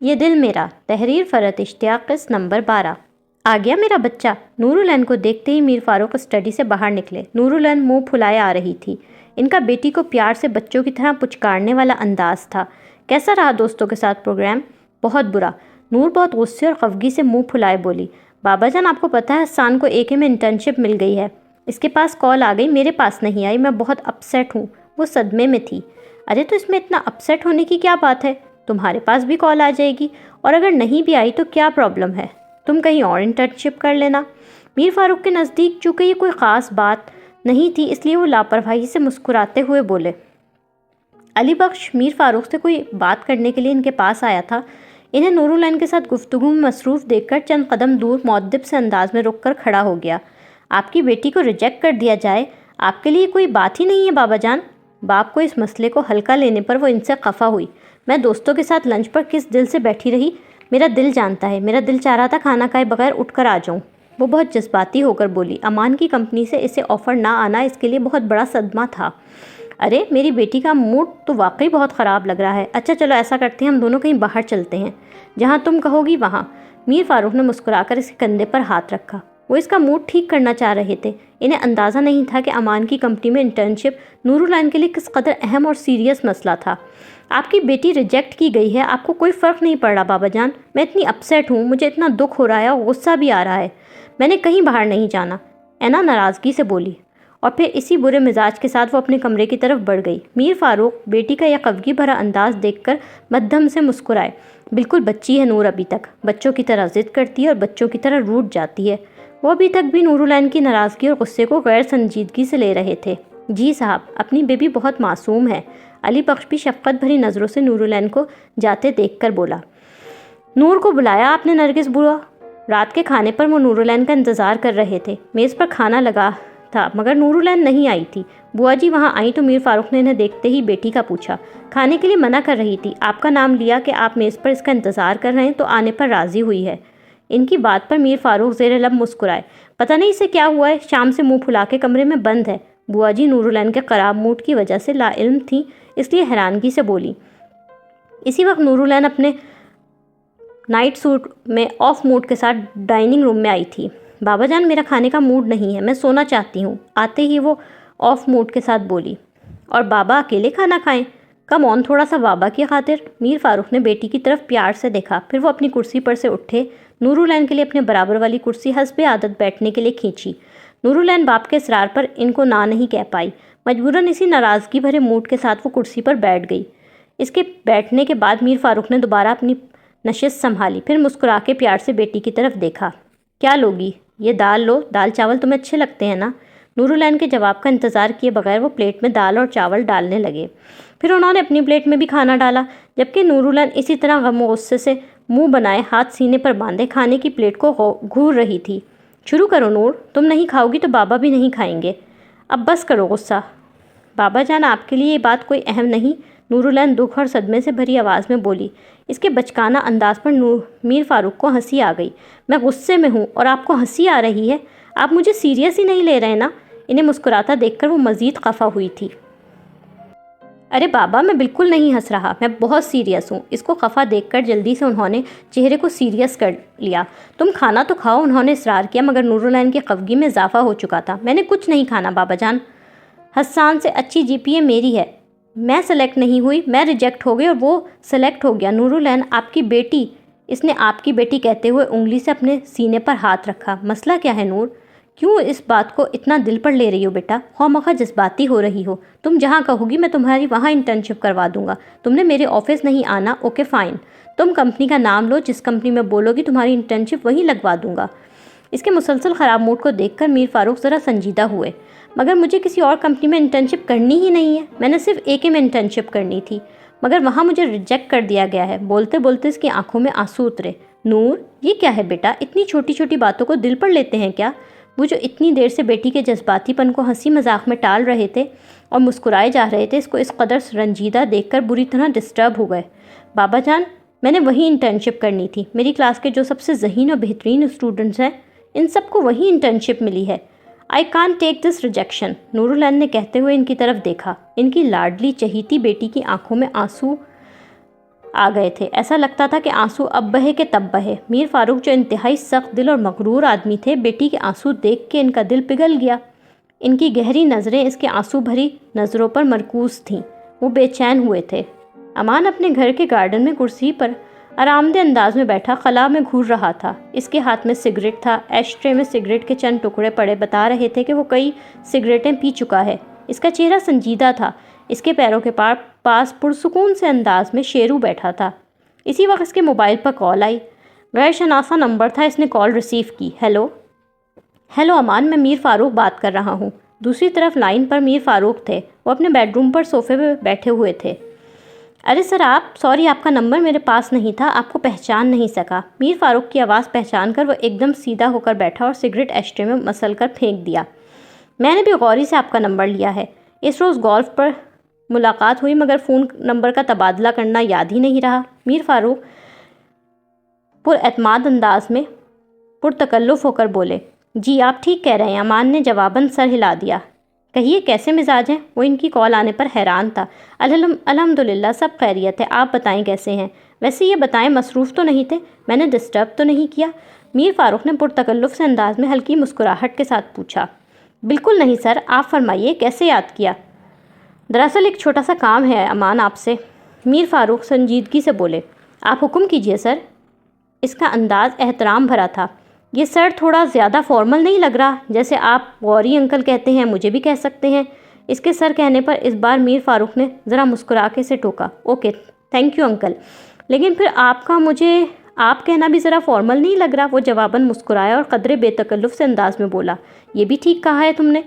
یہ دل میرا، تحریر فرحت اشتیاق، قسط نمبر 12۔ آ گیا میرا بچہ؟ نورالعین کو دیکھتے ہی میر فاروق اسٹڈی سے باہر نکلے۔ نورالعین منہ پھلائے آ رہی تھی۔ ان کا بیٹی کو پیار سے بچوں کی طرح پچکارنے والا انداز تھا۔ کیسا رہا دوستوں کے ساتھ پروگرام؟ بہت برا۔ نور بہت غصے اور خفگی سے منہ پھلائے بولی، بابا جان آپ کو پتہ ہے حسان کو AK میں انٹرنشپ مل گئی ہے۔ اس کے پاس کال آ گئی، میرے پاس نہیں آئی، میں بہت اپسیٹ ہوں۔ وہ صدمے میں تھی۔ ارے تو اس میں اتنا اپسیٹ ہونے کی کیا بات ہے؟ تمہارے پاس بھی کال آ جائے گی، اور اگر نہیں بھی آئی تو کیا پرابلم ہے؟ تم کہیں اور انٹرنشپ کر لینا۔ میر فاروق کے نزدیک چونکہ یہ کوئی خاص بات نہیں تھی، اس لیے وہ لاپرواہی سے مسکراتے ہوئے بولے۔ علی بخش میر فاروق سے کوئی بات کرنے کے لیے ان کے پاس آیا تھا۔ انہیں نورالعین کے ساتھ گفتگو میں مصروف دیکھ کر چند قدم دور مؤدب سے انداز میں رک کر کھڑا ہو گیا۔ آپ کی بیٹی کو ریجیکٹ کر دیا جائے، آپ کے لیے کوئی بات ہی نہیں ہے بابا جان؟ باپ کو اس مسئلے کو ہلکا لینے پر وہ ان سے خفا ہوئی۔ میں دوستوں کے ساتھ لنچ پر کس دل سے بیٹھی رہی، میرا دل جانتا ہے۔ میرا دل چاہ رہا تھا کھانا کھائے بغیر اٹھ کر آ جاؤں۔ وہ بہت جذباتی ہو کر بولی۔ امان کی کمپنی سے اسے آفر نہ آنا اس کے لیے بہت بڑا صدمہ تھا۔ ارے میری بیٹی کا موڈ تو واقعی بہت خراب لگ رہا ہے۔ اچھا چلو ایسا کرتے ہیں، ہم دونوں کہیں باہر چلتے ہیں، جہاں تم کہو گی وہاں۔ میر فاروق نے مسکرا کر اس کے کندھے پر ہاتھ رکھا۔ وہ اس کا موڈ ٹھیک کرنا چاہ رہے تھے۔ انہیں اندازہ نہیں تھا کہ امان کی کمپنی میں انٹرنشپ نورالعین کے لیے کس قدر اہم اور سیریس مسئلہ تھا۔ آپ کی بیٹی ریجیکٹ کی گئی ہے، آپ کو کوئی فرق نہیں پڑ رہا بابا جان؟ میں اتنی اپسیٹ ہوں، مجھے اتنا دکھ ہو رہا ہے اور غصہ بھی آ رہا ہے۔ میں نے کہیں باہر نہیں جانا، اینا ناراضگی سے بولی، اور پھر اسی برے مزاج کے ساتھ وہ اپنے کمرے کی طرف بڑھ گئی۔ میر فاروق بیٹی کا یہ خفگی بھرا انداز دیکھ کر مدھم سے مسکرائے۔ بالکل بچی ہے نور، ابھی تک بچوں کی طرح ضد کرتی ہے اور بچوں کی طرح روٹھ جاتی ہے۔ وہ ابھی تک بھی نورالعین کی ناراضگی اور غصے کو غیر سنجیدگی سے لے رہے تھے۔ جی صاحب، اپنی بیبی بہت معصوم ہے۔ علی بخش بھی شفقت بھری نظروں سے نورالعین کو جاتے دیکھ کر بولا۔ نور کو بلایا آپ نے نرگس بوا؟ رات کے کھانے پر وہ نورالعین کا انتظار کر رہے تھے۔ میز پر کھانا لگا تھا مگر نورالعین نہیں آئی تھی۔ بوا جی وہاں آئیں تو میر فاروق نے انہیں دیکھتے ہی بیٹی کا پوچھا۔ کھانے کے لیے منع کر رہی تھی، آپ کا نام لیا کہ آپ میز پر اس کا انتظار کر رہے ہیں تو آنے پر راضی ہوئی ہے۔ ان کی بات پر میر فاروق زیر لب مسکرائے۔ پتہ نہیں اسے کیا ہوا ہے، شام سے منہ پھلا کے کمرے میں بند ہے۔ بوا جی نورالعین کے خراب موڈ کی وجہ سے لا علم تھی، اس لیے حیرانگی سے بولی۔ اسی وقت نورالعین اپنے نائٹ سوٹ میں آف موڈ کے ساتھ ڈائننگ روم میں آئی تھی۔ بابا جان میرا کھانے کا موڈ نہیں ہے، میں سونا چاہتی ہوں، آتے ہی وہ آف موڈ کے ساتھ بولی۔ اور بابا اکیلے کھانا کھائیں؟ کم آن تھوڑا سا بابا کی خاطر۔ میر فاروق نے بیٹی کی طرف پیار سے دیکھا، پھر وہ اپنی کرسی پر سے اٹھے، نورالعین کے لیے اپنے برابر والی کرسی حسب عادت بیٹھنے کے لیے کھینچی۔ نورالعین باپ کے اصرار پر ان کو نہ نہیں کہہ پائی، مجبوراً اسی ناراضگی بھرے موڈ کے ساتھ وہ کرسی پر بیٹھ گئی۔ اس کے بیٹھنے کے بعد میر فاروق نے دوبارہ اپنی نشست سنبھالی، پھر مسکرا کے پیار سے بیٹی کی طرف دیکھا۔ کیا لوگی؟ یہ دال لو، دال چاول تمہیں اچھے لگتے ہیں نا؟ نورالعین کے جواب کا انتظار کیے بغیر وہ پلیٹ میں دال اور چاول ڈالنے لگے۔ پھر انہوں نے اپنی پلیٹ میں بھی کھانا ڈالا، جبکہ نورالعین اسی طرح غم و غصے سے منہ بنائے ہاتھ سینے پر باندھے کھانے کی پلیٹ کو گھور رہی تھی۔ شروع کرو نور، تم نہیں کھاؤ گی تو بابا بھی نہیں کھائیں گے۔ اب بس کرو غصہ۔ بابا جان آپ کے لیے یہ بات کوئی اہم نہیں، نورالعین دکھ اور صدمے سے بھری آواز میں بولی۔ اس کے بچکانہ انداز پر میر فاروق کو ہنسی آ گئی۔ میں غصے میں ہوں اور آپ کو ہنسی آ رہی ہے؟ آپ مجھے سیریس ہی نہیں لے رہے نا؟ انہیں مسکراتا دیکھ کر وہ مزید خفا ہوئی تھی۔ ارے بابا میں بالکل نہیں ہنس رہا، میں بہت سیریس ہوں۔ اس کو خفا دیکھ کر جلدی سے انہوں نے چہرے کو سیریس کر لیا۔ تم کھانا تو کھاؤ، انہوں نے اصرار کیا، مگر نورالعین کی خفگی میں اضافہ ہو چکا تھا۔ میں نے کچھ نہیں کھانا بابا جان، حسان سے اچھی GPA میری ہے، میں سلیکٹ نہیں ہوئی، میں ریجیکٹ ہو گئی اور وہ سلیکٹ ہو گیا۔ نورالعین آپ کی بیٹی، اس نے آپ کی بیٹی کہتے ہوئے انگلی سے اپنے سینے پر ہاتھ رکھا۔ مسئلہ کیا ہے نور؟ کیوں اس بات کو اتنا دل پر لے رہی ہو بیٹا؟ خواہ مخواہ جذباتی ہو رہی ہو۔ تم جہاں کہو گی میں تمہاری وہاں انٹرنشپ کروا دوں گا۔ تم نے میرے آفس نہیں آنا، اوکے فائن۔ تم کمپنی کا نام لو، جس کمپنی میں بولو گی تمہاری انٹرنشپ وہیں لگوا دوں گا۔ اس کے مسلسل خراب موڈ کو دیکھ کر میر فاروق ذرا سنجیدہ ہوئے۔ مگر مجھے کسی اور کمپنی میں انٹرنشپ کرنی ہی نہیں ہے، میں نے صرف AK میں انٹرنشپ کرنی تھی، مگر وہاں مجھے ریجیکٹ کر دیا گیا ہے۔ بولتے بولتے اس کی آنکھوں میں آنسو اترے۔ نور یہ کیا ہے بیٹا، اتنی چھوٹی چھوٹی باتوں کو دل پر لیتے ہیں کیا؟ وہ جو اتنی دیر سے بیٹی کے جذباتی پن کو ہنسی مذاق میں ٹال رہے تھے اور مسکرائے جا رہے تھے، اس کو اس قدر رنجیدہ دیکھ کر بری طرح ڈسٹرب ہو گئے۔ بابا جان میں نے وہی انٹرنشپ کرنی تھی، میری کلاس کے جو سب سے ذہین اور بہترین اسٹوڈنٹس ہیں ان سب کو وہی انٹرنشپ ملی ہے۔ I can't take this rejection, نورالعین نے کہتے ہوئے ان کی طرف دیکھا۔ ان کی لاڈلی چہیتی بیٹی کی آنکھوں میں آنسو آ گئے تھے، ایسا لگتا تھا کہ آنسو اب بہے کہ تب بہے۔ میر فاروق جو انتہائی سخت دل اور مغرور آدمی تھے، بیٹی کے آنسو دیکھ کے ان کا دل پگھل گیا۔ ان کی گہری نظریں اس کے آنسو بھری نظروں پر مرکوز تھیں، وہ بے چین ہوئے تھے۔ امان اپنے گھر کے گارڈن میں کرسی پر آرام دہ انداز میں بیٹھا خلا میں گھور رہا تھا۔ اس کے ہاتھ میں سگریٹ تھا، ایش ٹرے میں سگریٹ کے چند ٹکڑے پڑے بتا رہے تھے کہ وہ کئی سگریٹیں پی چکا ہے۔ اس کا چہرہ سنجیدہ تھا، اس کے پیروں کے پاس پرسکون سے انداز میں شیرو بیٹھا تھا۔ اسی وقت اس کے موبائل پر کال آئی، غیر شناسا نمبر تھا۔ اس نے کال ریسیو کی۔ ہیلو امان، میں میر فاروق بات کر رہا ہوں۔ دوسری طرف لائن پر میر فاروق تھے، وہ اپنے بیڈ روم پر صوفے پہ بیٹھے ہوئے تھے۔ ارے سر سوری، آپ کا نمبر میرے پاس نہیں تھا، آپ کو پہچان نہیں سکا۔ میر فاروق کی آواز پہچان کر وہ ایک دم سیدھا ہو کر بیٹھا اور سگریٹ ایش ٹرے میں مسل کر پھینک دیا۔ میں نے بھی غوری سے آپ کا نمبر لیا ہے، اس روز گولف پر ملاقات ہوئی مگر فون نمبر کا تبادلہ کرنا یاد ہی نہیں رہا۔ میر فاروق پر اعتماد انداز میں پرتکلف ہو کر بولے۔ جی آپ ٹھیک کہہ رہے ہیں، امان نے جواباً سر ہلا دیا۔ کہیے کیسے مزاج ہیں؟ وہ ان کی کال آنے پر حیران تھا۔ الحمدللہ سب خیریت ہے، آپ بتائیں کیسے ہیں؟ ویسے یہ بتائیں مصروف تو نہیں تھے؟ میں نے ڈسٹرب تو نہیں کیا؟ میر فاروق نے پرتکلف سے انداز میں ہلکی مسکراہٹ کے ساتھ پوچھا۔ بالکل نہیں سر، آپ فرمائیے کیسے یاد کیا؟ دراصل ایک چھوٹا سا کام ہے امان آپ سے، میر فاروق سنجیدگی سے بولے۔ آپ حکم کیجئے سر۔ اس کا انداز احترام بھرا تھا۔ یہ سر تھوڑا زیادہ فارمل نہیں لگ رہا؟ جیسے آپ غوری انکل کہتے ہیں مجھے بھی کہہ سکتے ہیں۔ اس کے سر کہنے پر اس بار میر فاروق نے ذرا مسکرا کے سے ٹوکا۔ اوکے تھینک یو انکل، لیکن پھر آپ کا مجھے آپ کہنا بھی ذرا فارمل نہیں لگ رہا؟ وہ جواباً مسکرایا اور قدرے بے تکلف سے انداز میں بولا۔ یہ بھی ٹھیک کہا ہے تم نے۔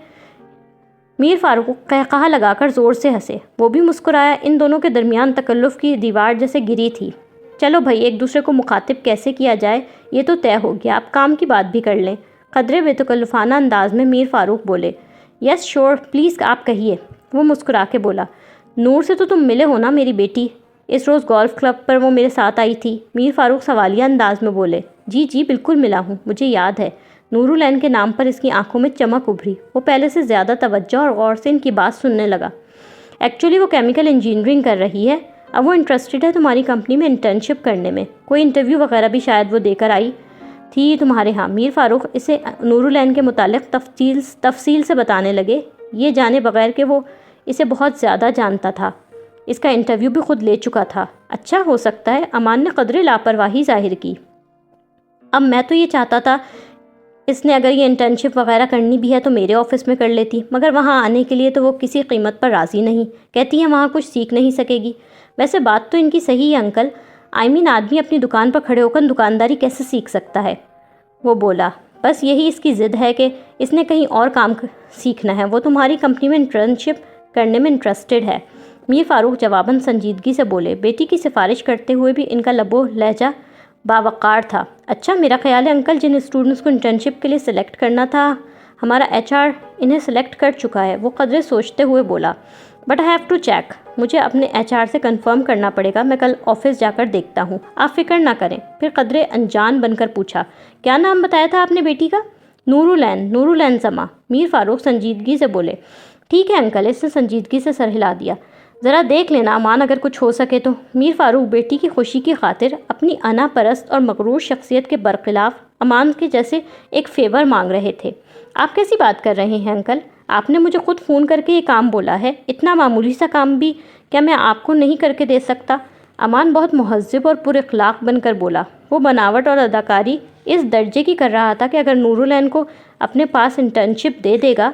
میر فاروق قہقہہ لگا کر زور سے ہنسے، وہ بھی مسکرایا۔ ان دونوں کے درمیان تکلف کی دیوار جیسے گری تھی۔ چلو بھائی، ایک دوسرے کو مخاطب کیسے کیا جائے یہ تو طے ہو گیا، آپ کام کی بات بھی کر لیں۔ قدرے بے تکلفانہ انداز میں میر فاروق بولے۔ یس شور، پلیز آپ کہیے۔ وہ مسکرا کے بولا۔ نور سے تو تم ملے ہو نا میری بیٹی؟ اس روز گولف کلب پر وہ میرے ساتھ آئی تھی۔ میر فاروق سوالیہ انداز میں بولے۔ جی بالکل ملا ہوں، مجھے یاد ہے۔ نورالعین کے نام پر اس کی آنکھوں میں چمک ابھری۔ وہ پہلے سے زیادہ توجہ اور غور سے ان کی بات سننے لگا۔ ایکچولی وہ کیمیکل انجینئرنگ کر رہی ہے، اب وہ انٹرسٹڈ ہے تمہاری کمپنی میں انٹرنشپ کرنے میں۔ کوئی انٹرویو وغیرہ بھی شاید وہ دے کر آئی تھی تمہارے ہاں۔ میر فاروق اسے نورالعین کے متعلق تفصیل سے بتانے لگے، یہ جانے بغیر کہ وہ اسے بہت زیادہ جانتا تھا، اس کا انٹرویو بھی خود لے چکا تھا۔ اچھا، ہو سکتا ہے، امان نے قدرے لاپرواہی ظاہر کی۔ اب میں تو یہ چاہتا تھا اس نے اگر یہ انٹرنشپ وغیرہ کرنی بھی ہے تو میرے آفس میں کر لیتی، مگر وہاں آنے کے لیے تو وہ کسی قیمت پر راضی نہیں، کہتی ہے وہاں کچھ سیکھ نہیں سکے گی۔ ویسے بات تو ان کی صحیح ہے انکل، آدمی اپنی دکان پر کھڑے ہو کر دکانداری کیسے سیکھ سکتا ہے؟ وہ بولا۔ بس یہی اس کی ضد ہے کہ اس نے کہیں اور کام سیکھنا ہے، وہ تمہاری کمپنی میں انٹرنشپ کرنے میں انٹرسٹڈ ہے۔ میر فاروق جواباً سنجیدگی سے بولے۔ بیٹی کی سفارش کرتے ہوئے بھی ان کا لب و لہجہ باوقار تھا۔ اچھا، میرا خیال ہے انکل جن اسٹوڈنٹس کو انٹرنشپ کے لیے سلیکٹ کرنا تھا ہمارا HR انہیں سلیکٹ کر چکا ہے۔ وہ قدرے سوچتے ہوئے بولا۔ But I have to check، مجھے اپنے HR سے کنفرم کرنا پڑے گا، میں کل آفس جا کر دیکھتا ہوں، آپ فکر نہ کریں۔ پھر قدرے انجان بن کر پوچھا، کیا نام بتایا تھا آپ نے بیٹی کا؟ نورالعین زما۔ میر فاروق سنجیدگی سے بولے۔ ٹھیک ہے انکل، اس نے سنجیدگی سے سر ہلا دیا۔ ذرا دیکھ لینا امان، اگر کچھ ہو سکے تو۔ میر فاروق بیٹی کی خوشی کی خاطر اپنی انا پرست اور مغرور شخصیت کے برخلاف امان کے جیسے ایک فیور مانگ رہے تھے۔ آپ کیسی بات کر رہے ہیں انکل؟ آپ نے مجھے خود فون کر کے یہ کام بولا ہے، اتنا معمولی سا کام بھی کیا میں آپ کو نہیں کر کے دے سکتا؟ امان بہت مہذب اور پر اخلاق بن کر بولا۔ وہ بناوٹ اور اداکاری اس درجے کی کر رہا تھا کہ اگر نورالعین کو اپنے پاس انٹرنشپ دے دے گا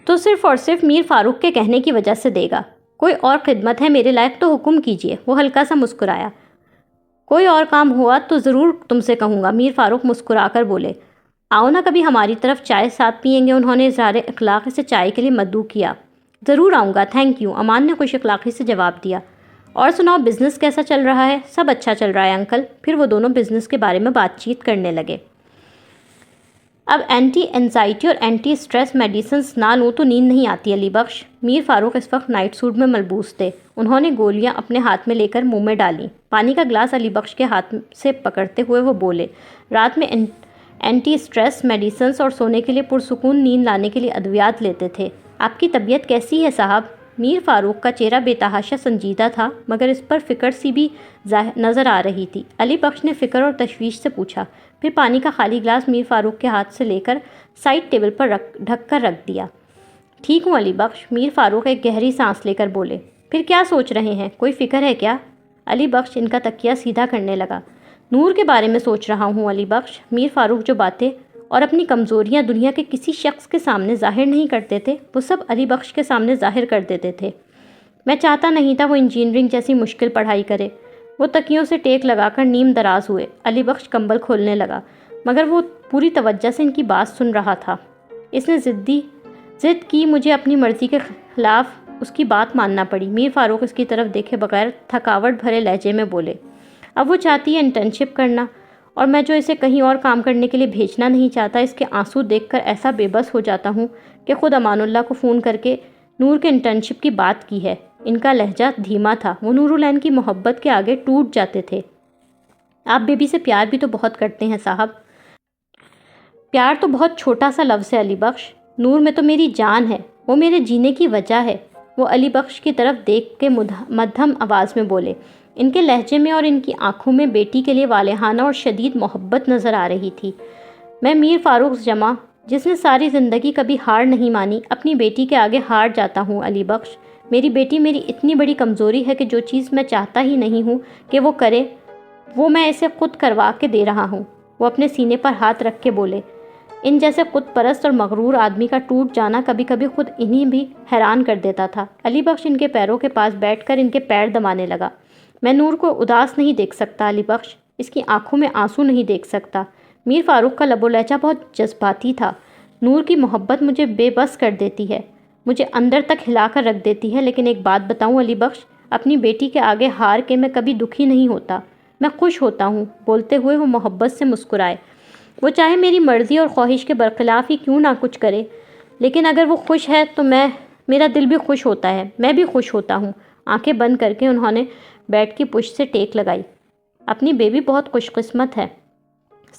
تو صرف اور صرف میر فاروق کے کہنے کی وجہ سے دے گا۔ کوئی اور خدمت ہے میرے لائق تو حکم کیجیے۔ وہ ہلکا سا مسکرایا۔ کوئی اور کام ہوا تو ضرور تم سے کہوں گا، میر فاروق مسکرا کر بولے۔ آؤ نا کبھی ہماری طرف، چائے ساتھ پئیں گے؟ انہوں نے اظہار اخلاق سے چائے کے لیے مدعو کیا۔ ضرور آؤں گا، تھینک یو، امان نے خوش اخلاقی سے جواب دیا۔ اور سناؤ، بزنس کیسا چل رہا ہے؟ سب اچھا چل رہا ہے انکل۔ پھر وہ دونوں بزنس کے بارے میں بات چیت کرنے لگے۔ اب اینٹی انزائٹی اور اینٹی اسٹریس میڈیسنز نہ لوں تو نیند نہیں آتی علی بخش۔ میر فاروق اس وقت نائٹ سوٹ میں ملبوس تھے۔ انہوں نے گولیاں اپنے ہاتھ میں لے کر منہ میں ڈالیں۔ پانی کا گلاس علی بخش کے ہاتھ سے پکڑتے ہوئے وہ بولے، رات میں اینٹی اسٹریس میڈیسنز اور سونے کے لیے پرسکون نیند لانے کے لیے ادویات لیتے تھے۔ آپ کی طبیعت کیسی ہے صاحب؟ میر فاروق کا چہرہ بے تحاشا سنجیدہ تھا، مگر اس پر فکر سی بھی نظر آ رہی تھی۔ علی بخش نے فکر اور تشویش سے پوچھا، پھر پانی کا خالی گلاس میر فاروق کے ہاتھ سے لے کر سائڈ ٹیبل پر ڈھک کر رکھ دیا۔ ٹھیک ہوں علی بخش، میر فاروق ایک گہری سانس لے کر بولے۔ پھر کیا سوچ رہے ہیں؟ کوئی فکر ہے کیا؟ علی بخش ان کا تکیہ سیدھا کرنے لگا۔ نور کے بارے میں سوچ رہا ہوں علی بخش۔ میر فاروق جو باتیں اور اپنی کمزوریاں دنیا کے کسی شخص کے سامنے ظاہر نہیں کرتے تھے، وہ سب علی بخش کے سامنے ظاہر کر دیتے تھے۔ میں چاہتا نہیں تھا وہ انجینئرنگ جیسی مشکل پڑھائی کرے۔ وہ تکیوں سے ٹیک لگا کر نیم دراز ہوئے۔ علی بخش کمبل کھولنے لگا، مگر وہ پوری توجہ سے ان کی بات سن رہا تھا۔ اس نے ضد کی، مجھے اپنی مرضی کے خلاف اس کی بات ماننا پڑی۔ میر فاروق اس کی طرف دیکھے بغیر تھکاوٹ بھرے لہجے میں بولے، اب وہ چاہتی ہے انٹرنشپ کرنا، اور میں جو اسے کہیں اور کام کرنے کے لیے بھیجنا نہیں چاہتا۔ اس کے آنسو دیکھ کر ایسا بے بس ہو جاتا ہوں کہ خود امان اللہ کو فون کر کے نور کے انٹرنشپ کی بات کی ہے۔ ان کا لہجہ دھیما تھا، وہ نورالعین کی محبت کے آگے ٹوٹ جاتے تھے۔ آپ بیبی سے پیار بھی تو بہت کرتے ہیں صاحب۔ پیار تو بہت چھوٹا سا لفظ ہے علی بخش۔ نور میں تو میری جان ہے، وہ میرے جینے کی وجہ ہے۔ وہ علی بخش کی طرف دیکھ کے مدھم آواز میں بولے۔ ان کے لہجے میں اور ان کی آنکھوں میں بیٹی کے لیے والہانہ اور شدید محبت نظر آ رہی تھی۔ میں میر فاروق جمع، جس نے ساری زندگی کبھی ہار نہیں مانی، اپنی بیٹی کے آگے ہار جاتا ہوں علی بخش۔ میری بیٹی میری اتنی بڑی کمزوری ہے کہ جو چیز میں چاہتا ہی نہیں ہوں کہ وہ کرے، وہ میں اسے خود کروا کے دے رہا ہوں۔ وہ اپنے سینے پر ہاتھ رکھ کے بولے۔ ان جیسے خود پرست اور مغرور آدمی کا ٹوٹ جانا کبھی کبھی خود انہیں بھی حیران کر دیتا تھا۔ علی بخش ان کے پیروں کے پاس بیٹھ کر ان کے پیر دبانے لگا۔ میں نور کو اداس نہیں دیکھ سکتا علی بخش، اس کی آنکھوں میں آنسو نہیں دیکھ سکتا۔ میر فاروق کا لب و لہجہ بہت جذباتی تھا۔ نور کی محبت مجھے بے بس کر دیتی ہے، مجھے اندر تک ہلا کر رکھ دیتی ہے، لیکن ایک بات بتاؤں علی بخش، اپنی بیٹی کے آگے ہار کے میں کبھی دکھی نہیں ہوتا، میں خوش ہوتا ہوں۔ بولتے ہوئے وہ محبت سے مسکرائے۔ وہ چاہے میری مرضی اور خواہش کے برخلاف ہی کیوں نہ کچھ کرے، لیکن اگر وہ خوش ہے تو میرا دل بھی خوش ہوتا ہے، میں بھی خوش ہوتا ہوں۔ آنکھیں بند کر کے انہوں نے بیڈ کی پشت سے ٹیک لگائی۔ اپنی بیبی بہت خوش قسمت ہے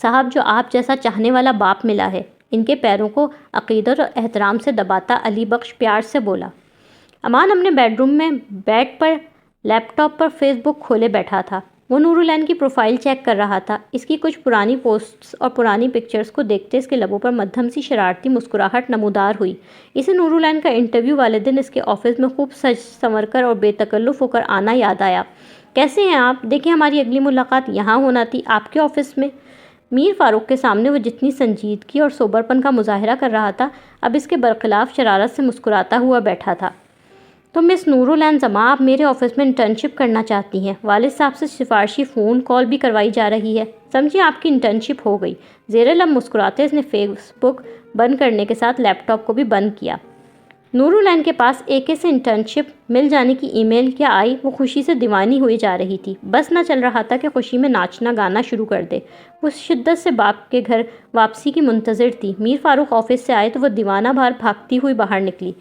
صاحب، جو آپ جیسا چاہنے والا باپ ملا ہے۔ ان کے پیروں کو عقیدت اور احترام سے دباتا علی بخش پیار سے بولا۔ امان اپنے بیڈ روم میں بیڈ پر لیپ ٹاپ پر فیس بک کھولے بیٹھا تھا۔ وہ نورالعین کی پروفائل چیک کر رہا تھا۔ اس کی کچھ پرانی پوسٹس اور پرانی پکچرز کو دیکھتے اس کے لبوں پر مدھم سی شرارتی مسکراہٹ نمودار ہوئی۔ اسے نورالعین کا انٹرویو والے دن اس کے آفس میں خوب سج سنور کر اور بے تکلف ہو کر آنا یاد آیا۔ کیسے ہیں آپ؟ دیکھیں ہماری اگلی ملاقات یہاں ہونا تھی، آپ کے آفس میں۔ میر فاروق کے سامنے وہ جتنی سنجیدگی اور سوبرپن کا مظاہرہ کر رہا تھا، اب اس کے برخلاف شرارت سے مسکراتا ہوا بیٹھا تھا۔ تو مس نورالعین زماں، آپ میرے آفس میں انٹرنشپ کرنا چاہتی ہیں؟ والد صاحب سے سفارشی فون کال بھی کروائی جا رہی ہے۔ سمجھے آپ کی انٹرنشپ ہو گئی۔ زیر لب مسکراتے اس نے فیس بک بند کرنے کے ساتھ لیپ ٹاپ کو بھی بند کیا۔ نورالعین کے پاس AK سے انٹرنشپ مل جانے کی ای میل کیا آئی، وہ خوشی سے دیوانی ہوئی جا رہی تھی۔ بس نہ چل رہا تھا کہ خوشی میں ناچنا گانا شروع کر دے۔ وہ شدت سے باپ کے گھر واپسی کی منتظر تھی۔ میر فاروق آفس سے آئے تو وہ دیوانہ بھار بھاگتی ہوئی باہر نکلی۔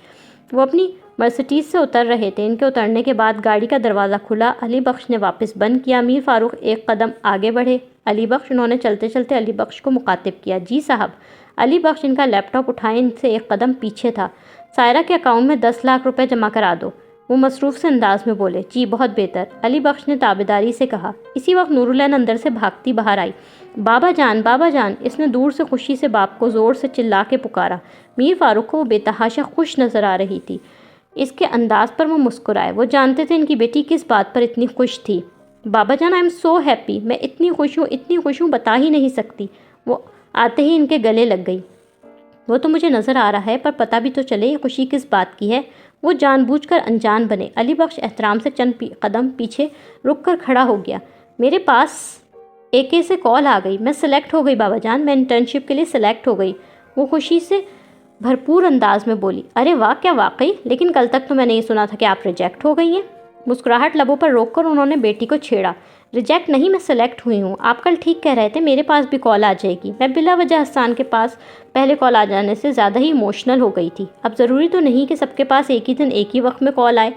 وہ اپنی مرسیڈیز سے اتر رہے تھے۔ ان کے اترنے کے بعد گاڑی کا دروازہ کھلا، علی بخش نے واپس بند کیا۔ میر فاروق ایک قدم آگے بڑھے۔ علی بخش، انہوں نے چلتے چلتے علی بخش کو مخاطب کیا۔ جی صاحب۔ علی بخش ان کا لیپ ٹاپ اٹھائے ان سے ایک قدم پیچھے تھا۔ سائرہ کے اکاؤنٹ میں 10 لاکھ روپے جمع کرا دو، وہ مصروف سے انداز میں بولے۔ جی بہت بہتر، علی بخش نے تابعداری سے کہا۔ اسی وقت نورالعین اندر سے بھاگتی باہر آئی۔ بابا جان، بابا جان، اس نے دور سے خوشی سے باپ کو زور سے چلا کے پکارا۔ میر فاروق کو وہ بے تحاشا خوش نظر آ رہی تھی۔ اس کے انداز پر وہ مسکرائے۔ وہ جانتے تھے ان کی بیٹی کس بات پر اتنی خوش تھی۔ بابا جان، آئی ایم سو ہیپی، میں اتنی خوش ہوں بتا ہی نہیں سکتی۔ وہ آتے ہی ان کے گلے لگ گئی۔ وہ تو مجھے نظر آ رہا ہے، پر پتہ بھی تو چلے یہ خوشی کس بات کی ہے۔ وہ جان بوجھ کر انجان بنے۔ علی بخش احترام سے چند قدم پیچھے رک کر کھڑا ہو گیا۔ میرے پاس AK سے کال آ گئی، میں سلیکٹ ہو گئی بابا جان، میں انٹرنشپ کے لیے سلیکٹ ہو گئی، وہ خوشی سے بھرپور انداز میں بولی۔ ارے واہ، کیا واقعی؟ لیکن کل تک تو میں نے یہ سنا تھا کہ آپ ریجیکٹ ہو گئی ہیں۔ مسکراہٹ لبوں پر روک کر انہوں نے بیٹی کو چھیڑا۔ ریجیکٹ نہیں، میں سلیکٹ ہوئی ہوں۔ آپ کل ٹھیک کہہ رہے تھے، میرے پاس بھی کال آ جائے گی۔ میں بلا وجہ حسان کے پاس پہلے کال آ جانے سے زیادہ ہی ایموشنل ہو گئی تھی۔ اب ضروری تو نہیں کہ سب کے پاس ایک ہی دن ایک ہی وقت میں کال آئے۔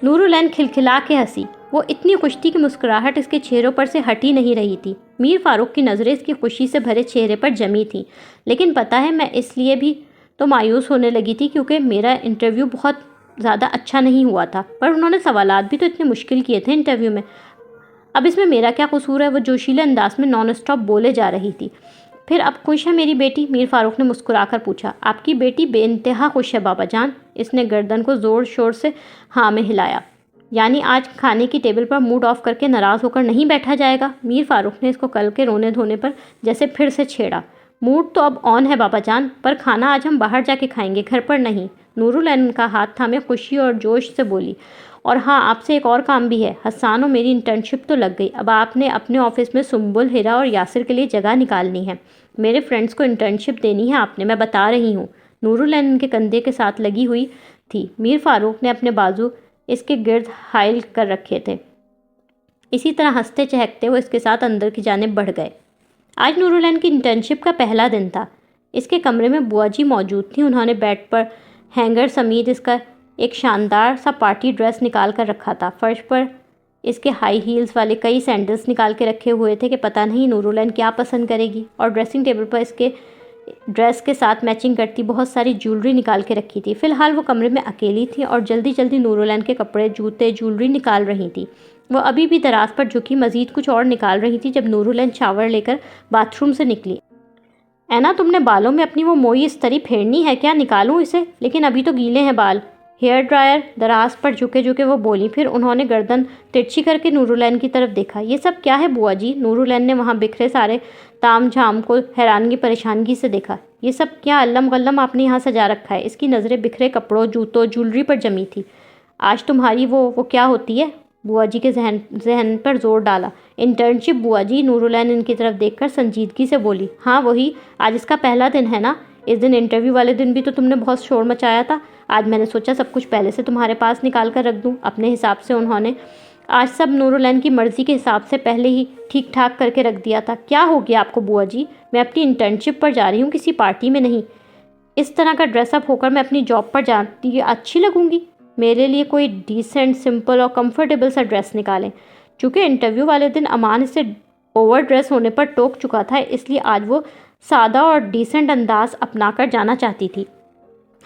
نورالعین کھلکھلا کے ہنسی۔ وہ اتنی خوش تھی کہ مسکراہٹ اس کے چہروں پر سے ہٹ ہی نہیں رہی تھی۔ میر فاروق کی نظریں اس کی خوشی سے بھرے چہرے پر جمی تھیں، لیکن پتہ ہے میں اس لیے بھی تو مایوس ہونے لگی تھی کیونکہ میرا انٹرویو بہت زیادہ اچھا نہیں ہوا تھا، پر انہوں نے سوالات بھی تو اتنے مشکل کیے تھے انٹرویو میں۔ اب اس میں میرا کیا قصور ہے؟ وہ جوشیلے انداز میں نان اسٹاپ بولے جا رہی تھی۔ پھر اب خوش ہے میری بیٹی؟ میر فاروق نے مسکرا کر پوچھا۔ آپ کی بیٹی بے انتہا خوش ہے بابا جان۔ اس نے گردن کو زور شور سے ہاں میں ہلایا۔ یعنی آج کھانے کی ٹیبل پر موڈ آف کر کے ناراض ہو کر نہیں بیٹھا جائے گا؟ میر فاروق نے اس کو کل کے رونے دھونے پر جیسے پھر سے چھیڑا۔ موڈ تو اب آن ہے بابا جان، پر کھانا آج ہم باہر جا کے کھائیں گے، گھر پر نہیں۔ نورالعین کا ہاتھ تھامے خوشی اور جوش سے بولی۔ اور ہاں، آپ سے ایک اور کام بھی ہے۔ حسان اور میری انٹرنشپ تو لگ گئی، اب آپ نے اپنے آفس میں سنبل، ہیرا اور یاسر کے لیے جگہ نکالنی ہے۔ میرے فرینڈز کو انٹرنشپ دینی ہے آپ نے، میں بتا رہی ہوں۔ نورالعین کے کندھے کے ساتھ لگی ہوئی تھی۔ میر فاروق نے اپنے بازو اس کے گرد حائل کر رکھے تھے۔ اسی طرح ہنستے چہکتے وہ اس کے ساتھ اندر کی جانب بڑھ گئے۔ آج نورالعین کی انٹرنشپ کا پہلا دن تھا۔ اس کے کمرے میں بوا جی موجود تھیں۔ انہوں نے بیڈ پر ہینگر سمیت اس کا ایک شاندار سا پارٹی ڈریس نکال کر رکھا تھا۔ فرش پر اس کے ہائی ہیلز والے کئی سینڈلز نکال کے رکھے ہوئے تھے کہ پتہ نہیں نورالعین کیا پسند کرے گی، اور ڈریسنگ ٹیبل پر اس کے ڈریس کے ساتھ میچنگ کرتی بہت ساری جیولری نکال کے رکھی تھی۔ فی الحال وہ کمرے میں اکیلی تھی اور جلدی جلدی نورالعین کے کپڑے، جوتے، جیولری نکال رہی تھی۔ وہ ابھی بھی دراز پر جھکی مزید کچھ اور نکال رہی تھی جب نورالعین شاور لے کر باتھ روم سے نکلی۔ اینا تم نے بالوں میں اپنی وہ موئی استری پھیرنی ہے کیا؟ نکالوں اسے؟ لیکن ابھی تو گیلے ہیں بال۔ ہیئر ڈرائر دراز پر جھکے وہ بولی۔ پھر انہوں نے گردن ترچھی کر کے نورالعین کی طرف دیکھا۔ یہ سب کیا ہے بوا جی؟ نورالعین نے وہاں بکھرے سارے تام جھام کو حیرانگی پریشانگی سے دیکھا۔ یہ سب کیا علم غلم آپ نے یہاں سجا رکھا ہے؟ اس کی نظریں بکھرے کپڑوں، جوتوں، جیولری پر جمی تھی۔ آج تمہاری وہ کیا ہوتی ہے؟ بوا جی کے ذہن پر زور ڈالا۔ انٹرنشپ بوا جی، نورالعین ان کی طرف دیکھ کر سنجیدگی سے بولی۔ ہاں وہی، آج اس کا پہلا دن ہے نا؟ اس دن انٹرویو والے دن بھی تو تم نے بہت شور مچایا تھا۔ آج میں نے سوچا سب کچھ پہلے سے تمہارے پاس نکال کر رکھ دوں اپنے حساب سے۔ انہوں نے آج سب نورالعین کی مرضی کے حساب سے پہلے ہی ٹھیک ٹھاک کر کے رکھ دیا تھا۔ کیا ہو گیا آپ کو بوا جی؟ میں اپنی انٹرنشپ پر جا رہی ہوں، کسی پارٹی میں نہیں۔ اس طرح کا ڈریس اپ ہو کر میں اپنی جاب پر جاتی اچھی لگوں گی؟ میرے لیے کوئی ڈیسنٹ، سمپل اور کمفرٹیبل سا ڈریس نکالیں۔ چونکہ انٹرویو والے دن امان اسے اوور ڈریس ہونے پر ٹوک چکا تھا، اس لیے آج وہ سادہ اور ڈیسنٹ انداز اپنا کر جانا چاہتی تھی۔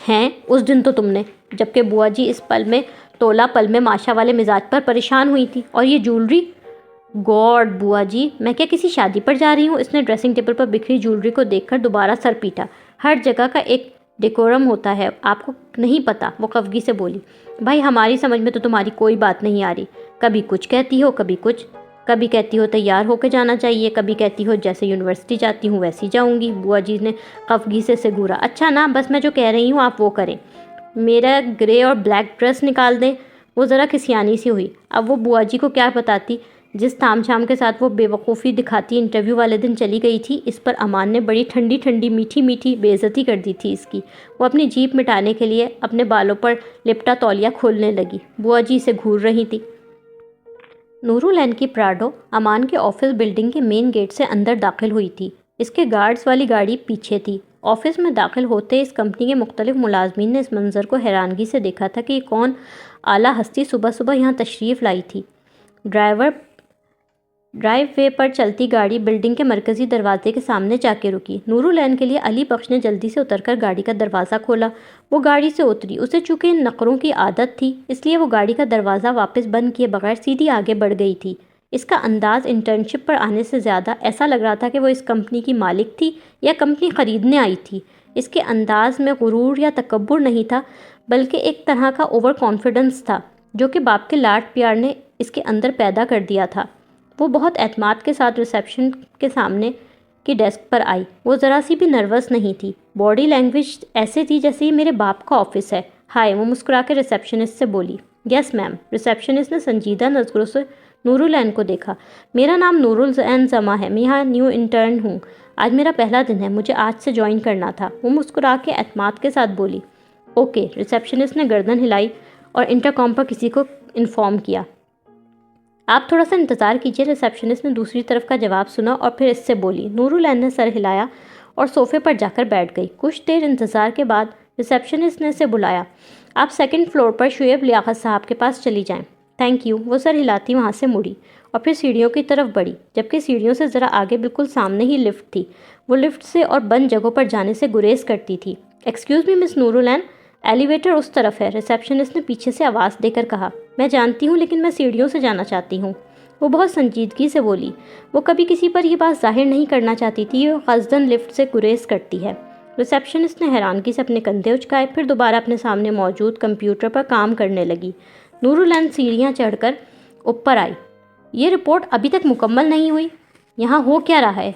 ہیں اس دن تو تم نے، جبکہ بوا جی اس پل میں تولا پل میں ماشا والے مزاج پر پریشان ہوئی تھی۔ اور یہ جیولری؟ گاڈ بوا جی، میں کیا کسی شادی پر جا رہی ہوں؟ اس نے ڈریسنگ ٹیبل پر بکھری جیولری کو دیکھ کر دوبارہ سر پیٹا۔ ہر جگہ کا ایک ڈیکورم ہوتا ہے، آپ کو نہیں پتا؟ وہ خفگی سے بولی۔ بھائی ہماری سمجھ میں تو تمہاری کوئی بات نہیں آ رہی۔ کبھی کچھ کہتی ہو، کبھی کچھ، کبھی کہتی ہو تیار ہو کے جانا چاہیے، کبھی کہتی ہو جیسے یونیورسٹی جاتی ہوں ویسی جاؤں گی۔ بوا جی نے خفگی سے گھورا۔ اچھا نا، بس میں جو کہہ رہی ہوں آپ وہ کریں۔ میرا گرے اور بلیک ڈریس نکال دیں۔ وہ ذرا کھسیانی سی ہوئی۔ اب وہ بوا جی کو کیا بتاتی؟ جس تام جھام کے ساتھ وہ بے وقوفی دکھاتی انٹرویو والے دن چلی گئی تھی، اس پر امان نے بڑی ٹھنڈی ٹھنڈی میٹھی میٹھی بے عزتی کر دی تھی اس کی۔ وہ اپنی جیپ مٹانے کے لیے اپنے بالوں پر لپٹا تولیہ کھولنے لگی۔ بوا جی اسے گھور رہی تھی۔ نورالعین کی پراڈو امان کے آفس بلڈنگ کے مین گیٹ سے اندر داخل ہوئی تھی۔ اس کے گارڈز والی گاڑی پیچھے تھی۔ آفس میں داخل ہوتے اس کمپنی کے مختلف ملازمین نے اس منظر کو حیرانگی سے دیکھا تھا کہ یہ کون اعلیٰ ہستی صبح صبح یہاں تشریف لائی تھی۔ ڈرائیو وے پر چلتی گاڑی بلڈنگ کے مرکزی دروازے کے سامنے جا کے رکی۔ نورالعین کے لیے علی بخش نے جلدی سے اتر کر گاڑی کا دروازہ کھولا۔ وہ گاڑی سے اتری۔ اسے چونکہ ان نقروں کی عادت تھی، اس لیے وہ گاڑی کا دروازہ واپس بند کیے بغیر سیدھی آگے بڑھ گئی تھی۔ اس کا انداز انٹرنشپ پر آنے سے زیادہ ایسا لگ رہا تھا کہ وہ اس کمپنی کی مالک تھی یا کمپنی خریدنے آئی تھی۔ اس کے انداز میں غرور یا تکبر نہیں تھا، بلکہ ایک طرح کا اوور کانفیڈنس تھا جو کہ باپ کے لاڈ پیار نے اس کے اندر پیدا کر دیا تھا۔ وہ بہت اعتماد کے ساتھ ریسیپشن کے سامنے کی ڈیسک پر آئی۔ وہ ذرا سی بھی نروس نہیں تھی۔ باڈی لینگویج ایسے تھی جیسے یہ میرے باپ کا آفس ہے۔ ہائے، وہ مسکرا کے ریسیپشنسٹ سے بولی۔ یس میم۔ ریسیپشنسٹ نے سنجیدہ نظروں سے نورالعین کو دیکھا۔ میرا نام نورالعین زما ہے، میں یہاں نیو انٹرن ہوں۔ آج میرا پہلا دن ہے، مجھے آج سے جوائن کرنا تھا۔ وہ مسکرا کے اعتماد کے ساتھ بولی۔ اوکے۔ ریسیپشنسٹ نے گردن ہلائی اور انٹرکام پر کسی کو انفارم کیا۔ آپ تھوڑا سا انتظار کیجیے۔ ریسیپشنسٹ نے دوسری طرف کا جواب سنا اور پھر اس سے بولی۔ نورالعین نے سر ہلایا اور صوفے پر جا کر بیٹھ گئی۔ کچھ دیر انتظار کے بعد ریسیپشنسٹ نے اسے بلایا۔ آپ سیکنڈ فلور پر شعیب لیاقت صاحب کے پاس چلی جائیں۔ Thank you. وہ سر ہلاتی وہاں سے مڑی اور پھر سیڑھیوں کی طرف بڑھی، جبکہ سیڑھیوں سے ذرا آگے بالکل سامنے ہی لفٹ تھی۔ وہ لفٹ سے اور بند جگہوں پر جانے سے گریز کرتی تھی۔ ایکسکیوز می مس نور العین، ایلیویٹر اس طرف ہے، ریسیپشنسٹ نے پیچھے سے آواز دے کر کہا۔ میں جانتی ہوں، لیکن میں سیڑھیوں سے جانا چاہتی ہوں، وہ بہت سنجیدگی سے بولی۔ وہ کبھی کسی پر یہ بات ظاہر نہیں کرنا چاہتی تھی کہ وہ قصداً لفٹ سے گریز کرتی ہے۔ ریسیپشنسٹ نے حیرانگی سے اپنے کندھے اچکائے، پھر دوبارہ اپنے سامنے موجود کمپیوٹر پر کام کرنے لگی۔ نور العین سیڑھیاں چڑھ کر اوپر آئی۔ یہ رپورٹ ابھی تک مکمل نہیں ہوئی، یہاں ہو کیا رہا ہے؟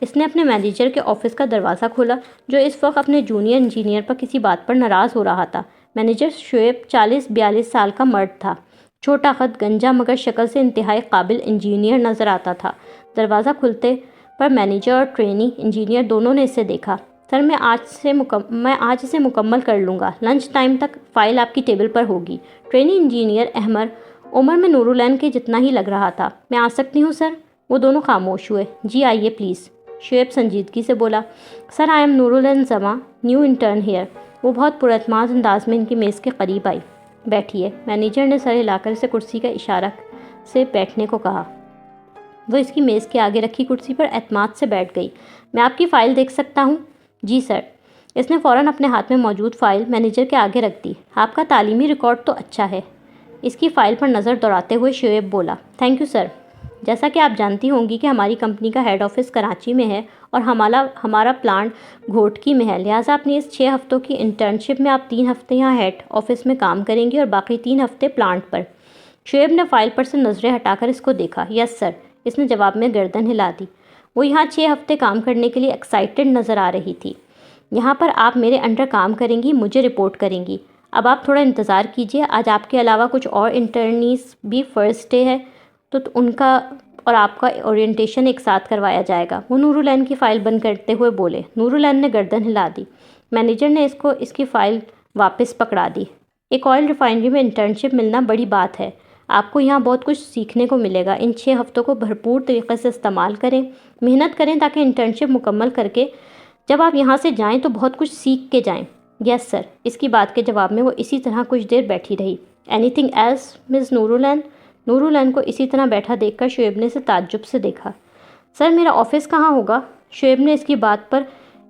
اس نے اپنے مینیجر کے آفس کا دروازہ کھولا، جو اس وقت اپنے جونیئر انجینئر پر کسی بات پر ناراض ہو رہا تھا۔ مینیجر شعیب 40-42 سال کا مرد تھا، چھوٹا قد، گنجا، مگر شکل سے انتہائی قابل انجینئر نظر آتا تھا۔ دروازہ کھلتے پر مینیجر اور ٹرینی انجینئر دونوں نے اسے دیکھا۔ سر، میں آج اسے مکمل کر لوں گا، لنچ ٹائم تک فائل آپ کی ٹیبل پر ہوگی۔ ٹرینی انجینئر احمر عمر میں نور العین کے جتنا ہی لگ رہا تھا۔ میں آ سکتی ہوں سر؟ وہ دونوں خاموش ہوئے۔ جی آئیے پلیز، شعیب سنجیدگی سے بولا۔ سر، آئی ایم نور العین زماں، نیو انٹرن ہیئر۔ وہ بہت پراعتماد انداز میں ان کی میز کے قریب آئی۔ بیٹھیے، مینیجر نے سر ہلا کر اسے کرسی کا اشارہ سے بیٹھنے کو کہا۔ وہ اس کی میز کے آگے رکھی کرسی پر اعتماد سے بیٹھ گئی۔ میں آپ کی فائل دیکھ سکتا ہوں؟ جی سر۔ اس نے فوراً اپنے ہاتھ میں موجود فائل مینیجر کے آگے رکھ دی۔ آپ کا تعلیمی ریکارڈ تو اچھا ہے، اس کی فائل پر نظر دوڑاتے ہوئے شعیب بولا۔ Thank you sir. جیسا کہ آپ جانتی ہوں گی کہ ہماری کمپنی کا ہیڈ آفس کراچی میں ہے اور ہمارا پلانٹ گھوٹکی میں ہے، لہٰذا اپنی اس 6 ہفتوں کی انٹرنشپ میں آپ 3 ہفتے یہاں ہیڈ آفس میں کام کریں گی اور باقی 3 ہفتے پلانٹ پر۔ شعیب نے فائل پر سے نظریں ہٹا کر اس کو دیکھا۔ یس سر، اس نے جواب میں گردن ہلا دی۔ وہ یہاں 6 ہفتے کام کرنے کے لیے ایکسائٹڈ نظر آ رہی تھی۔ یہاں پر آپ میرے انڈر کام کریں گی، مجھے رپورٹ کریں گی۔ اب آپ تھوڑا انتظار کیجیے، آج آپ کے علاوہ کچھ اور انٹرنیز بھی فرسٹ ڈے ہے تو ان کا اور آپ کا اورینٹیشن ایک ساتھ کروایا جائے گا۔ وہ نور العین کی فائل بند کرتے ہوئے بولے۔ نور العین نے گردن ہلا دی۔ مینیجر نے اس کی فائل واپس پکڑا دی۔ ایک آئل ریفائنری میں انٹرنشپ ملنا بڑی بات ہے، آپ کو یہاں بہت کچھ سیکھنے کو ملے گا۔ ان 6 ہفتوں کو بھرپور طریقے سے استعمال کریں، محنت کریں تاکہ انٹرنشپ مکمل کر کے جب آپ یہاں سے جائیں تو بہت کچھ سیکھ کے جائیں۔ یس سر۔ اس کی بات کے جواب میں وہ اسی طرح کچھ دیر بیٹھی رہی۔ اینی تھنگ ایلس مس نور العین؟ نور العین کو اسی طرح بیٹھا دیکھ کر شعیب نے اسے تعجب سے دیکھا۔ سر، میرا آفس کہاں ہوگا؟ شعیب نے اس کی بات پر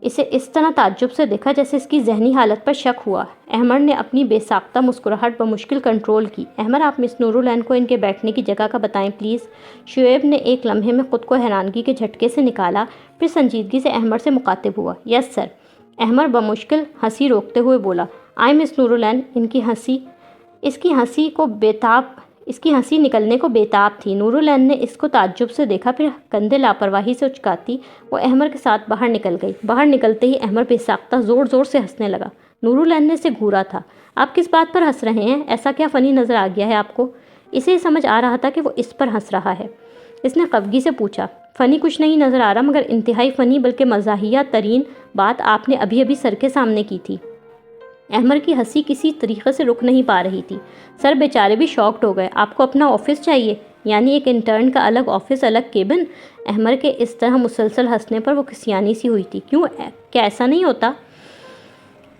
اسے اس طرح تعجب سے دیکھا جیسے اس کی ذہنی حالت پر شک ہوا۔ احمد نے اپنی بے ساختہ مسکراہٹ بمشکل کنٹرول کی۔ احمد، آپ مس نور العین کو ان کے بیٹھنے کی جگہ کا بتائیں پلیز۔ شعیب نے ایک لمحے میں خود کو حیرانگی کے جھٹکے سے نکالا، پھر سنجیدگی سے احمد سے مخاطب ہوا۔ یس سر۔ احمد بمشکل ہنسی روکتے ہوئے بولا۔ آئی مس نور العین، اس کی ہنسی نکلنے کو بےتاب تھی۔ نور العین نے اس کو تعجب سے دیکھا، پھر کندھے لاپرواہی سے اچکاتی وہ احمد کے ساتھ باہر نکل گئی۔ باہر نکلتے ہی احمد بے ساختہ زور زور سے ہنسنے لگا۔ نور العین نے اسے گھورا تھا۔ آپ کس بات پر ہنس رہے ہیں؟ ایسا کیا فنی نظر آ گیا ہے آپ کو؟ اسے سمجھ آ رہا تھا کہ وہ اس پر ہنس رہا ہے۔ اس نے خفگی سے پوچھا۔ فنی کچھ نہیں نظر آ رہا، مگر انتہائی فنی بلکہ مزاحیہ ترین بات آپ نے ابھی ابھی سر کے سامنے کی تھی۔ احمد کی ہنسی کسی طریقے سے رک نہیں پا رہی تھی۔ سر بیچارے بھی شاکڈ ہو گئے۔ آپ کو اپنا آفس چاہیے؟ یعنی ایک انٹرن کا الگ آفس، الگ کیبن؟ احمد کے اس طرح مسلسل ہنسنے پر وہ کسیانی سی ہوئی تھی۔ کیا ایسا نہیں ہوتا؟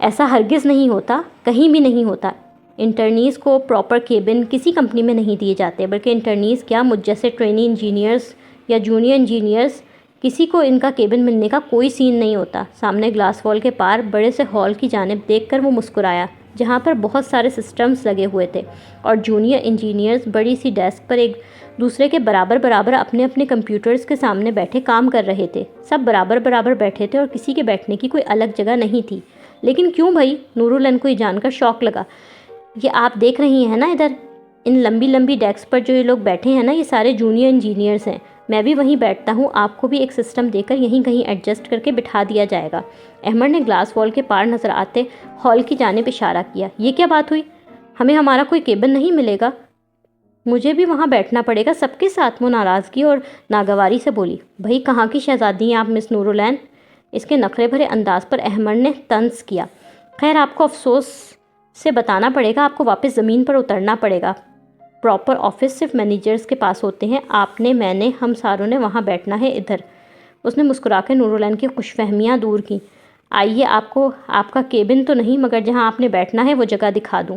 ایسا ہرگز نہیں ہوتا، کہیں بھی نہیں ہوتا۔ انٹرنیز کو پراپر کیبن کسی کمپنی میں نہیں دیے جاتے، بلکہ انٹرنیز کیا، مجھ جیسے ٹرینی انجینئرز یا جونیئر انجینئرز کسی کو ان کا کیبن ملنے کا کوئی سین نہیں ہوتا۔ سامنے گلاس وال کے پار بڑے سے ہال کی جانب دیکھ کر وہ مسکرایا، جہاں پر بہت سارے سسٹمز لگے ہوئے تھے اور جونیئر انجینئرز بڑی سی ڈیسک پر ایک دوسرے کے برابر اپنے اپنے کمپیوٹرز کے سامنے بیٹھے کام کر رہے تھے۔ سب برابر بیٹھے تھے اور کسی کے بیٹھنے کی کوئی الگ جگہ نہیں تھی۔ لیکن کیوں بھائی؟ نور العین کو یہ جان کر شوق لگا۔ یہ آپ دیکھ رہی ہیں نا ادھر، ان لمبی ڈیسک پر جو یہ لوگ بیٹھے ہیں نا، یہ سارے جونیئر انجینئرز ہیں۔ میں بھی وہیں بیٹھتا ہوں، آپ کو بھی ایک سسٹم دے کر یہیں کہیں ایڈجسٹ کر کے بٹھا دیا جائے گا۔ احمد نے گلاس وال کے پار نظر آتے ہال کی جانب اشارہ کیا۔ یہ کیا بات ہوئی؟ ہمیں ہمارا کوئی کیبن نہیں ملے گا؟ مجھے بھی وہاں بیٹھنا پڑے گا سب کے ساتھ؟ وہ ناراضگی اور ناگواری سے بولی۔ بھائی کہاں کی شہزادی ہیں آپ مس نور العین؟ اس کے نخرے بھرے انداز پر احمد نے طنز کیا۔ خیر، آپ کو افسوس سے بتانا پڑے گا، آپ کو واپس زمین پر اترنا پڑے گا۔ پراپر آفس صرف مینیجرز کے پاس ہوتے ہیں، آپ نے، میں نے، ہم ساروں نے وہاں بیٹھنا ہے ادھر۔ اس نے مسکرا کے نور العین کی خوش فہمیاں دور کیں۔ آئیے، آپ کو آپ کا کیبن تو نہیں، مگر جہاں آپ نے بیٹھنا ہے وہ جگہ دکھا دوں۔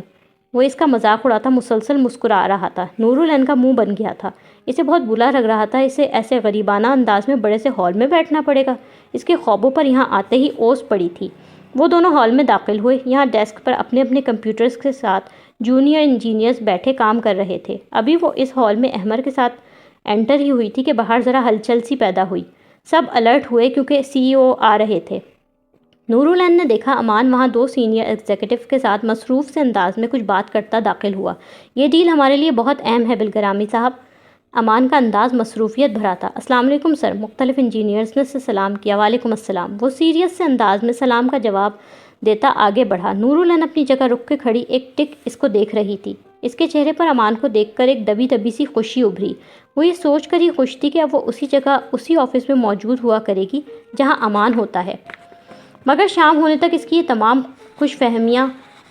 وہ اس کا مذاق اڑاتا مسلسل مسکرا رہا تھا۔ نورالعین کا منہ بن گیا تھا۔ اسے بہت برا لگ رہا تھا، اسے ایسے غریبانہ انداز میں بڑے سے ہال میں بیٹھنا پڑے گا۔ اس کے خوابوں پر یہاں آتے ہی اوس پڑی تھی۔ وہ دونوں ہال میں داخل ہوئے۔ یہاں ڈیسک پر اپنے اپنے کمپیوٹرز کے ساتھ جونیئر انجینئرز بیٹھے کام کر رہے تھے۔ ابھی وہ اس ہال میں احمر کے ساتھ انٹر ہی ہوئی تھی کہ باہر ذرا ہلچل سی پیدا ہوئی۔ سب الرٹ ہوئے کیونکہ CEO آ رہے تھے۔ نورالعین نے دیکھا امان وہاں 2 سینئر ایگزیکٹو کے ساتھ مصروف سے انداز میں کچھ بات کرتا داخل ہوا۔ یہ ڈیل ہمارے لیے بہت اہم ہے بالگرامی صاحب۔ امان کا انداز مصروفیت بھرا تھا۔ السلام علیکم سر، مختلف انجینئرز نے سے سلام کیا۔ وعلیکم السلام۔ وہ سیریس سے انداز میں سلام کا جواب دیتا آگے بڑھا۔ نورالعین اپنی جگہ رک کے کھڑی ایک ٹک اس کو دیکھ رہی تھی۔ اس کے چہرے پر امان کو دیکھ کر ایک دبی دبی سی خوشی ابھری۔ وہ یہ سوچ کر ہی خوش تھی کہ اب وہ اسی جگہ اسی آفس میں موجود ہوا کرے گی جہاں امان ہوتا ہے، مگر شام ہونے تک اس کی یہ تمام خوش فہمیاں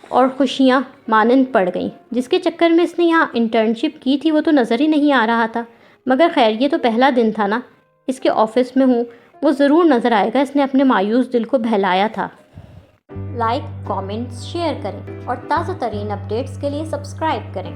اور خوشیاں مانند پڑ گئیں۔ جس کے چکر میں اس نے یہاں انٹرنشپ کی تھی وہ تو نظر ہی نہیں آ رہا تھا، مگر خیر یہ تو پہلا دن تھا نا، اس کے آفس میں ہوں، وہ ضرور نظر آئے گا۔ اس نے اپنے مایوس دل کو بہلایا تھا۔ لائک، کامنٹس، شیئر کریں اور تازہ ترین اپڈیٹس کے لیے سبسکرائب کریں۔